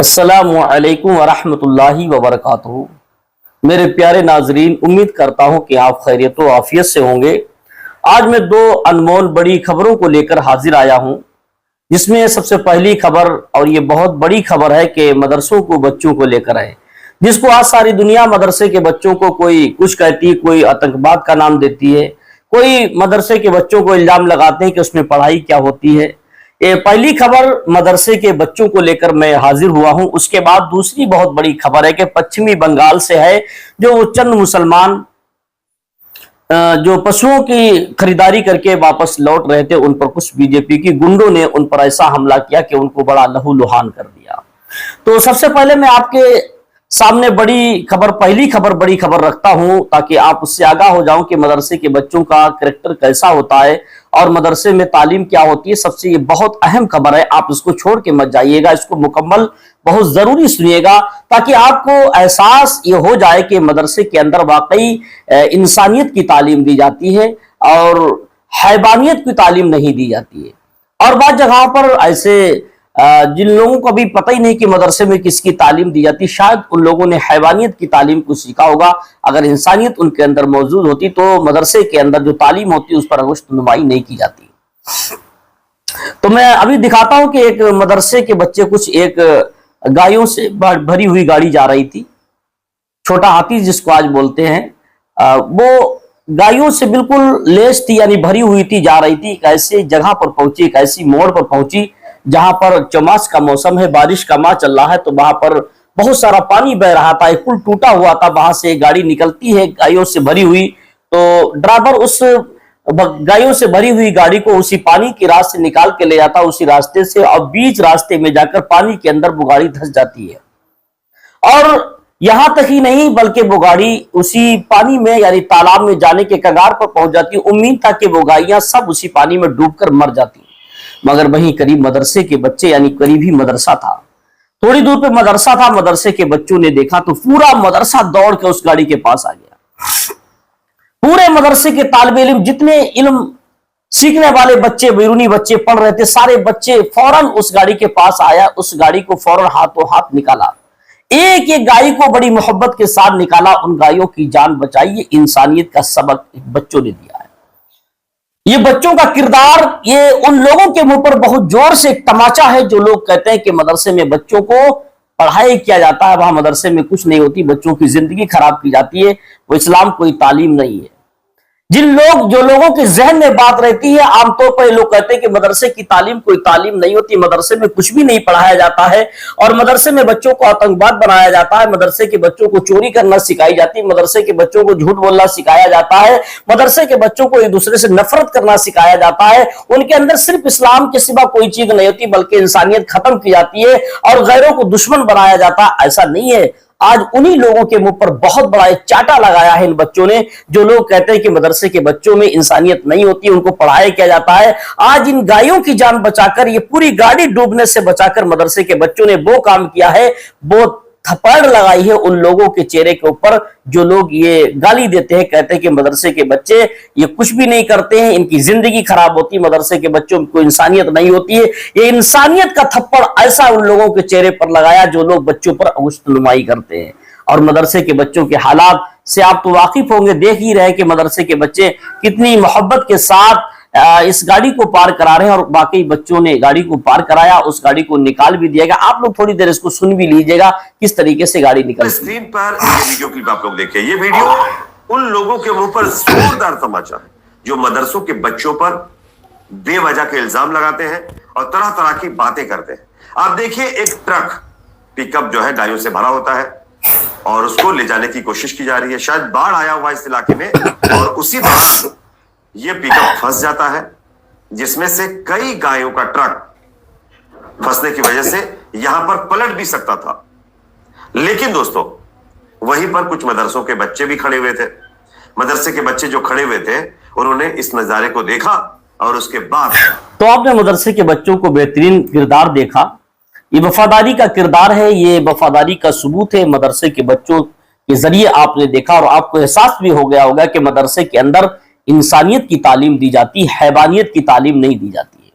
السلام علیکم ورحمۃ اللہ وبرکاتہ۔ میرے پیارے ناظرین، امید کرتا ہوں کہ آپ خیریت و عافیت سے ہوں گے۔ آج میں دو انمول بڑی خبروں کو لے کر حاضر آیا ہوں، جس میں سب سے پہلی خبر، اور یہ بہت بڑی خبر ہے کہ مدرسوں کو بچوں کو لے کر ہے، جس کو آج ساری دنیا مدرسے کے بچوں کو کوئی کچھ کہتی، کوئی آتنکواد کا نام دیتی ہے، کوئی مدرسے کے بچوں کو الزام لگاتے ہیں کہ اس میں پڑھائی کیا ہوتی ہے۔ یہ پہلی خبر مدرسے کے بچوں کو لے کر میں حاضر ہوا ہوں۔ اس کے بعد دوسری بہت بڑی خبر ہے کہ پچھمی بنگال سے ہے، جو چند مسلمان جو پشوؤں کی خریداری کر کے واپس لوٹ رہے تھے، ان پر کچھ بی جے پی کی گنڈوں نے ان پر ایسا حملہ کیا کہ ان کو بڑا لہو لہان کر دیا۔ تو سب سے پہلے میں آپ کے سامنے پہلی خبر بڑی خبر رکھتا ہوں، تاکہ آپ اس سے آگاہ ہو جاؤں کہ مدرسے کے بچوں کا کریکٹر کیسا ہوتا ہے اور مدرسے میں تعلیم کیا ہوتی ہے۔ سب سے یہ بہت اہم خبر ہے، آپ اس کو چھوڑ کے مت جائیے گا، اس کو مکمل بہت ضروری سنیے گا، تاکہ آپ کو احساس یہ ہو جائے کہ مدرسے کے اندر واقعی انسانیت کی تعلیم دی جاتی ہے اور حیوانیت کی تعلیم نہیں دی جاتی ہے۔ اور بعض جگہوں پر ایسے جن لوگوں کو بھی پتہ ہی نہیں کہ مدرسے میں کس کی تعلیم دی جاتی، شاید ان لوگوں نے حیوانیت کی تعلیم کو سیکھا ہوگا۔ اگر انسانیت ان کے اندر موجود ہوتی تو مدرسے کے اندر جو تعلیم ہوتی اس پر انگشت نمائی نہیں کی جاتی۔ تو میں ابھی دکھاتا ہوں کہ ایک مدرسے کے بچے ایک گایوں سے بھری ہوئی گاڑی جا رہی تھی، چھوٹا ہاتھی جس کو آج بولتے ہیں، وہ گایوں سے بالکل لیس تھی، یعنی بھری ہوئی تھی، جا رہی تھی۔ ایک ایسی جگہ پر پہنچی، ایک ایسی موڑ پر پہنچی جہاں پر چوماس کا موسم ہے، بارش کا ماہ چل رہا ہے، تو وہاں پر بہت سارا پانی بہ رہا تھا، ایک پل ٹوٹا ہوا تھا، وہاں سے گاڑی نکلتی ہے گایوں سے بھری ہوئی۔ تو ڈرائیور اس گایوں سے بھری ہوئی گاڑی کو اسی پانی کی راہ سے نکال کے لے جاتا، اسی راستے سے، اور بیچ راستے میں جا کر پانی کے اندر وہ گاڑی دھس جاتی ہے۔ اور یہاں تک ہی نہیں، بلکہ وہ گاڑی اسی پانی میں، یعنی تالاب میں جانے کے کگار پر پہنچ جاتی ہے۔ امید تھا کہ وہ گائیاں سب اسی پانی میں ڈوب کر مر جاتی، مگر وہیں قریب مدرسے کے بچے، یعنی قریب ہی مدرسہ تھا، تھوڑی دور پہ مدرسہ تھا۔ مدرسے کے بچوں نے دیکھا تو پورا مدرسہ دوڑ کے اس گاڑی کے پاس آ گیا۔ پورے مدرسے کے طالب علم، جتنے علم سیکھنے والے بچے، بیرونی بچے پڑھ رہے تھے، سارے بچے فوراً اس گاڑی کے پاس آیا، اس گاڑی کو فوراً ہاتھوں ہاتھ نکالا، ایک ایک گائے کو بڑی محبت کے ساتھ نکالا، ان گائیوں کی جان بچائی۔ یہ انسانیت کا سبق بچوں نے دیا ہے۔ یہ بچوں کا کردار، یہ ان لوگوں کے منہ پر بہت زور سے ایک تماچا ہے جو لوگ کہتے ہیں کہ مدرسے میں بچوں کو پڑھائی کیا جاتا ہے، وہاں مدرسے میں کچھ نہیں ہوتی، بچوں کی زندگی خراب کی جاتی ہے، وہ اسلام کوئی تعلیم نہیں ہے۔ جو لوگوں کے ذہن میں بات رہتی ہے، عام طور پر لوگ کہتے ہیں کہ مدرسے کی تعلیم کوئی تعلیم نہیں ہوتی، مدرسے میں کچھ بھی نہیں پڑھایا جاتا ہے، اور مدرسے میں بچوں کو آتنکواد بنایا جاتا ہے، مدرسے کے بچوں کو چوری کرنا سکھائی جاتی ہے، مدرسے کے بچوں کو جھوٹ بولنا سکھایا جاتا ہے، مدرسے کے بچوں کو ایک دوسرے سے نفرت کرنا سکھایا جاتا ہے۔ ان کے اندر صرف اسلام کے سوا کوئی چیز نہیں ہوتی، بلکہ انسانیت ختم کی جاتی ہے اور غیروں کو دشمن بنایا جاتا ہے۔ ایسا نہیں ہے۔ آج انہی لوگوں کے منہ پر بہت بڑا ایک چاٹا لگایا ہے ان بچوں نے، جو لوگ کہتے ہیں کہ مدرسے کے بچوں میں انسانیت نہیں ہوتی، ان کو پڑھایا کیا جاتا ہے۔ آج ان گائیوں کی جان بچا کر، یہ پوری گاڑی ڈوبنے سے بچا کر مدرسے کے بچوں نے وہ کام کیا ہے، وہ تھپڑ لگائی ہے ان لوگوں کے چہرے کے اوپر جو لوگ یہ گالی دیتے ہیں، کہتے ہیں کہ مدرسے کے بچے یہ کچھ بھی نہیں کرتے ہیں، ان کی زندگی خراب ہوتی، مدرسے کے بچوں میں کوئی انسانیت نہیں ہوتی ہے۔ یہ انسانیت کا تھپڑ ایسا ان لوگوں کے چہرے پر لگایا جو لوگ بچوں پر انگشت نمائی کرتے ہیں۔ اور مدرسے کے بچوں کے حالات سے آپ تو واقف ہوں گے، دیکھ ہی رہے کہ مدرسے کے بچے کتنی محبت کے ساتھ اس گاڑی کو پار کرا رہے ہیں، اور باقی بچوں نے گاڑی کو پار کرایا، اس گاڑی کو نکال بھی دیا گا۔ آپ لوگ تھوڑی دیر اس کو سن بھی لیجئے گا کس طریقے سے گاڑی نکل اسکرین پر یہ ویڈیو کلپ آپ لوگ دیکھیں۔ یہ ویڈیو ان لوگوں کے منہ پر زوردار تماچا ہے جو مدرسوں کے بچوں پر بے وجہ کے الزام لگاتے ہیں اور طرح طرح کی باتیں کرتے ہیں۔ آپ دیکھیے، ایک ٹرک پک اپ جو ہے گایوں سے بھرا ہوتا ہے اور اس کو لے جانے کی کوشش کی جا رہی ہے، شاید باڑھ آیا ہوا اس علاقے میں، اور اسی دوران یہ پک اپ پھنس جاتا ہے، جس میں سے کئی گایوں کا ٹرک پھنسنے کی وجہ سے یہاں پر پلٹ بھی سکتا تھا۔ لیکن دوستو، وہیں پر کچھ مدرسوں کے بچے بھی کھڑے ہوئے تھے۔ مدرسے کے بچے جو کھڑے ہوئے تھے، انہوں نے اس نظارے کو دیکھا اور اس کے بعد تو آپ نے مدرسے کے بچوں کو بہترین کردار دیکھا۔ یہ وفاداری کا کردار ہے، یہ وفاداری کا ثبوت ہے۔ مدرسے کے بچوں کے ذریعے آپ نے دیکھا اور آپ کو احساس بھی ہو گیا ہوگا کہ مدرسے کے اندر انسانیت کی تعلیم دی جاتی، حیوانیت کی تعلیم نہیں دی جاتی ہے۔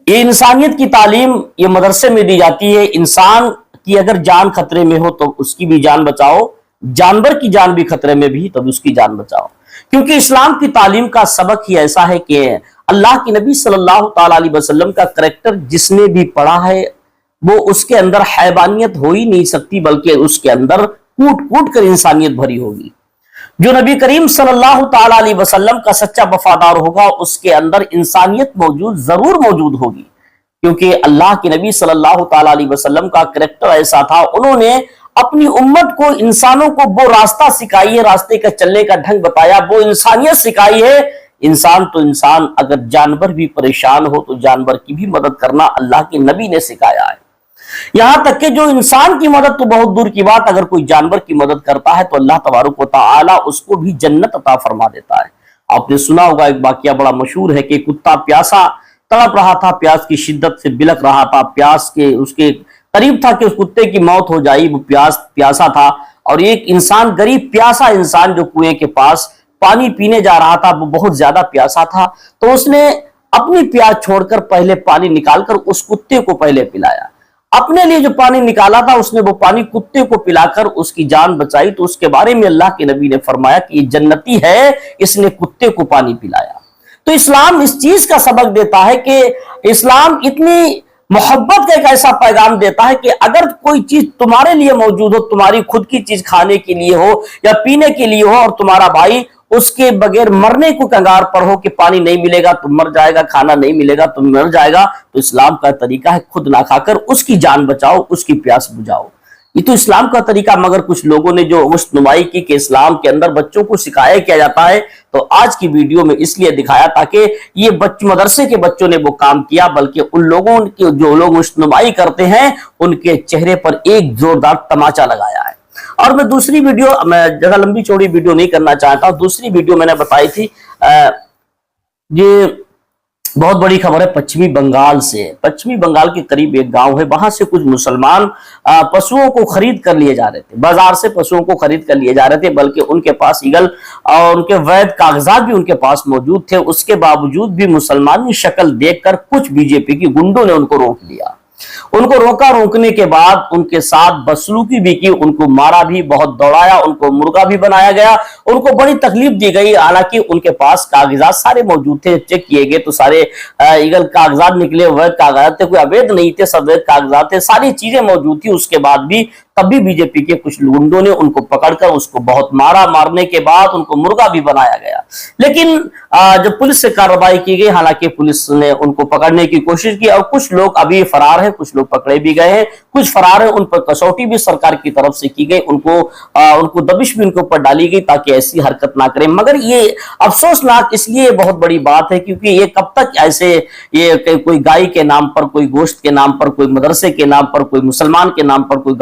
ये इंसानियत की तालीम ये मदरसे में दी जाती है। इंसान की अगर जान खतरे में हो तो उसकी भी जान बचाओ, जानवर की जान भी खतरे में भी तब उसकी जान बचाओ। क्योंकि इस्लाम की तालीम का सबक ही ऐसा है कि अल्लाह की नबी सल्लल्लाहु ताला अलैहि वसल्लम का करैक्टर जिसने भी पढ़ा है वो उसके अंदर हैवानियत हो ही नहीं सकती, बल्कि उसके अंदर कूट कूट कर इंसानियत भरी होगी। जो नबी करीम सल्लल्लाहु ताला अलैहि वसल्लम का सच्चा वफादार होगा उसके अंदर इंसानियत जरूर मौजूद होगी। क्योंकि अल्लाह के नबी सल्लल्लाहु ताला अलैहि वसल्लम का करैक्टर ऐसा था, उन्होंने अपनी उम्मत को, इंसानों को वो रास्ता सिखाई है, रास्ते का चलने का ढंग बताया, वो इंसानियत सिखाई है। इंसान तो इंसान, अगर जानवर भी परेशान हो तो जानवर की भी मदद करना अल्लाह के नबी ने सिखाया है। यहां तक कि जो इंसान की मदद तो बहुत दूर की बात, अगर कोई जानवर की मदद करता है तो अल्लाह तबारक व तआला उसको भी जन्नत अता फरमा देता है। आपने सुना होगा एक वाकया बड़ा मशहूर है कि कुत्ता प्यासा तड़प रहा था, प्यास की शिद्दत से बिलख रहा था, प्यास के उसके करीब था कि उस कुत्ते की मौत हो जाए, वो प्यासा था। और एक इंसान, गरीब प्यासा इंसान जो कुएं के पास पानी पीने जा रहा था, वो बहुत ज्यादा प्यासा था, तो उसने अपनी प्यास छोड़कर पहले पानी निकालकर उस कुत्ते को पहले पिलाया। अपने लिए जो पानी निकाला था उसने वो पानी कुत्ते को पिलाकर उसकी जान बचाई। तो उसके बारे में अल्लाह के नबी ने फरमाया कि ये जन्नती है, इसने कुत्ते को पानी पिलाया। तो इस्लाम इस चीज का सबक देता है कि इस्लाम इतनी मोहब्बत का एक ऐसा पैगाम देता है कि अगर कोई चीज तुम्हारे लिए मौजूद हो, तुम्हारी खुद की चीज खाने के लिए हो या पीने के लिए हो, और तुम्हारा भाई उसके बगैर मरने को कंगार पर हो कि पानी नहीं मिलेगा तुम मर जाएगा, खाना नहीं मिलेगा तुम मर जाएगा, तो इस्लाम का तरीका है खुद ना खाकर उसकी जान बचाओ, उसकी प्यास बुझाओ। ये तो इस्लाम का तरीका। मगर कुछ लोगों ने जो उस नुमाई की कि इस्लाम के अंदर बच्चों को सिखाया क्या जाता है, तो आज की वीडियो में इसलिए दिखाया ताकि ये मदरसे के बच्चों ने वो काम किया, बल्कि उन लोगों के जो लोग उस नुमाई करते हैं उनके चेहरे पर एक जोरदार तमाचा लगाया है। और मैं दूसरी वीडियो, मैं ज्यादा लंबी चौड़ी वीडियो नहीं करना चाहता, दूसरी वीडियो मैंने बताई थी, ये बहुत बड़ी खबर है पश्चिमी बंगाल से। पश्चिमी बंगाल के करीब एक गांव है, वहां से कुछ मुसलमान पशुओं को खरीद कर लिए जा रहे थे, बाजार से पशुओं को खरीद कर लिए जा रहे थे, बल्कि उनके पास ईगल और उनके वैध कागजात भी उनके पास मौजूद थे। उसके बावजूद भी मुसलमानी शक्ल देखकर कुछ बीजेपी की गुंडों ने उनको रोक लिया। उनको रोका, रोकने के बाद उनके साथ बदसलूकी भी की, उनको मारा भी, बहुत दौड़ाया, उनको मुर्गा भी बनाया गया, उनको बड़ी तकलीफ दी गई। हालांकि उनके पास कागजात सारे मौजूद थे, चेक किए गए तो सारे ईगल कागजात निकले, वैध कागजात थे, कोई अवैध नहीं थे, सब वैध कागजात थे, सारी चीजें मौजूद थी। उसके बाद भी तब भी बीजेपी के कुछ गुंडों ने उनको पकड़कर उसको बहुत मारा, मारने के बाद उनको मुर्गा भी बनाया गया। लेकिन जब पुलिस से कार्रवाई की गई, हालांकि पुलिस ने उनको पकड़ने की कोशिश की और कुछ लोग अभी फरार हैं, कुछ लोग पकड़े भी गए हैं, कुछ फरार हैं, उन पर कसौटी भी सरकार की तरफ से की गई, उनको दबिश भी उनके ऊपर डाली गई ताकि ऐसी हरकत ना करें। मगर ये अफसोसनाक इसलिए बहुत बड़ी बात है क्योंकि ये कब तक ऐसे, ये कोई गाय के नाम पर, कोई गोश्त के नाम पर, कोई मदरसे के नाम पर, कोई मुसलमान के नाम पर, कोई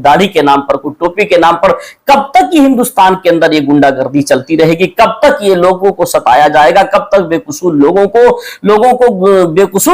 दाढ़ी के नाम पर, कोई टोपी के नाम पर, कब तक ये हिंदुस्तान के अंदर ये गुंडागर्दी चलती रहेगी? कब तक ये लोगों को सताया जाएगा? कब तक बेकसूर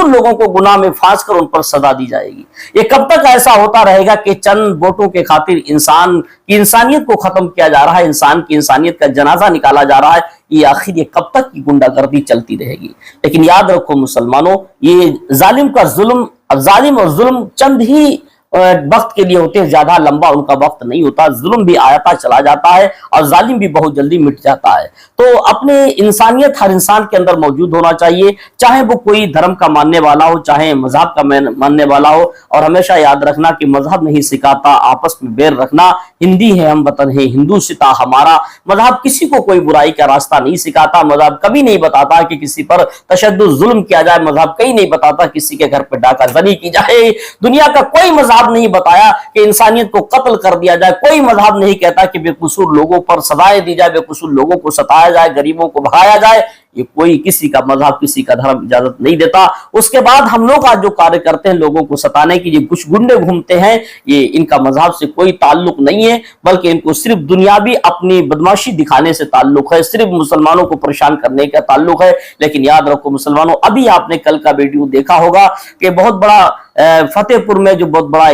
लोगों को गुनाह में फांस कर उन पर सजा दी जाएगी? ये कब तक ऐसा होता रहेगा कि चंद वोटों के खातिर इंसान की इंसानियत को खत्म किया जा रहा है, इंसान की इंसानियत का जनाजा निकाला जा रहा है? ये आखिर ये कब तक की गुंडागर्दी चलती रहेगी? लेकिन याद रखो मुसलमानों, ये जालिम का जुल्म, अब जालिम और जुल्म चंद ही वक्त के लिए होते हैं, ज्यादा लंबा उनका वक्त नहीं होता। जुल्म भी आता चला जाता है और जालिम भी बहुत जल्दी मिट जाता है। तो अपने इंसानियत हर इंसान के अंदर मौजूद होना चाहिए, चाहे वो कोई धर्म का मानने वाला हो, चाहे मजहब का मानने वाला हो। और हमेशा याद रखना कि मजहब नहीं सिखाता आपस में बैर रखना, हिंदी है हम वतन है हिंदू सिता हमारा। मजहब किसी को कोई बुराई का रास्ता नहीं सिखाता, मजहब कभी नहीं बताता कि किसी पर तशद्दुद जुल्म किया जाए, मजहब कहीं नहीं बताता किसी के घर पर डाका जनी की जाए। दुनिया का कोई मजहब नहीं बताया कि इंसानियत को कत्ल कर दिया जाए, कोई मजहब नहीं कहता कि बेकसूर लोगों पर सजाएं दी जाए, बेकसूर लोगों को सताया जाए, गरीबों को भगाया जाए। ये कोई किसी का मजहब, किसी का धर्म इजाजत नहीं देता। उसके बाद हम लोग आज जो कार्य करते हैं लोगों को सताने की, ये कुछ गुंडे घूमते हैं, ये इनका मजहब से कोई ताल्लुक नहीं है, बल्कि इनको सिर्फ दुनियावी अपनी बदमाशी दिखाने से ताल्लुक है, सिर्फ मुसलमानों को परेशान करने का ताल्लुक है। लेकिन याद रखो मुसलमानों, अभी आपने कल का वीडियो देखा होगा कि बहुत बड़ा फतेहपुर में जो बहुत बड़ा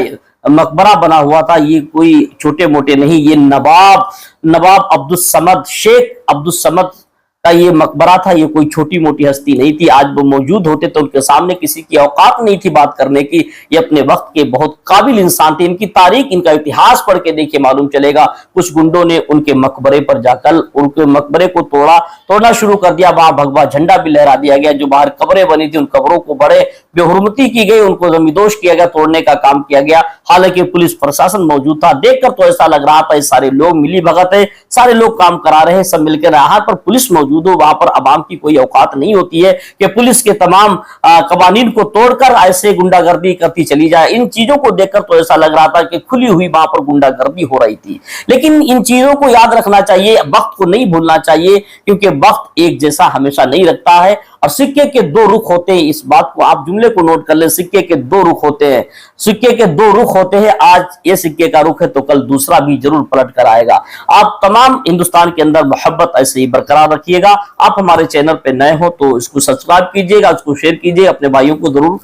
मकबरा बना हुआ था, ये कोई छोटे मोटे नहीं, ये नवाब अब्दुल समद, शेख अब्दुल समद का ये मकबरा था, ये कोई छोटी मोटी हस्ती नहीं थी। आज वो मौजूद होते तो उनके सामने किसी की औकात नहीं थी बात करने की। ये अपने वक्त के बहुत काबिल इंसान थे। इनकी तारीख, इनका इतिहास पढ़ के देखिए मालूम चलेगा। कुछ गुंडों ने उनके मकबरे पर जाकर उनके मकबरे को तोड़ना शुरू कर दिया। वहां भगवा झंडा भी लहरा दिया गया। जो बाहर कब्रें बनी थी उन कब्रों को बड़े बेहुरमती की गई, उनको जमींदोज किया गया, तोड़ने का काम किया गया। हालांकि पुलिस प्रशासन मौजूद था। देखकर तो ऐसा लग रहा था ये सारे लोग मिली भगत है, सारे लोग काम करा रहे हैं, सब मिलकर। यहाँ पर पुलिस मौजूद हो, वहां पर अवाम की कोई औकात नहीं होती है कि पुलिस के तमाम कवानीन को तोड़कर ऐसे गुंडागर्दी करती चली जाए। इन चीजों को देखकर तो ऐसा लग रहा था कि खुली हुई वहां पर गुंडागर्दी हो रही थी। लेकिन इन चीजों को याद रखना चाहिए, वक्त को नहीं भूलना चाहिए, क्योंकि वक्त एक जैसा हमेशा नहीं रखता है और सिक्के के दो रुख होते हैं। इस बात को आप जुमले को नोट कर ले, सिक्के के दो रुख होते हैं। सिक्के के दो रुख होते हैं। आज ये सिक्के का रुख है तो कल दूसरा भी जरूर पलट कर आएगा। आप तमाम हिंदुस्तान के अंदर मोहब्बत ऐसे ही बरकरार रखिएगा। आप हमारे चैनल पे नए हो तो इसको सब्सक्राइब कीजिएगा, इसको शेयर कीजिए, अपने भाइयों को जरूर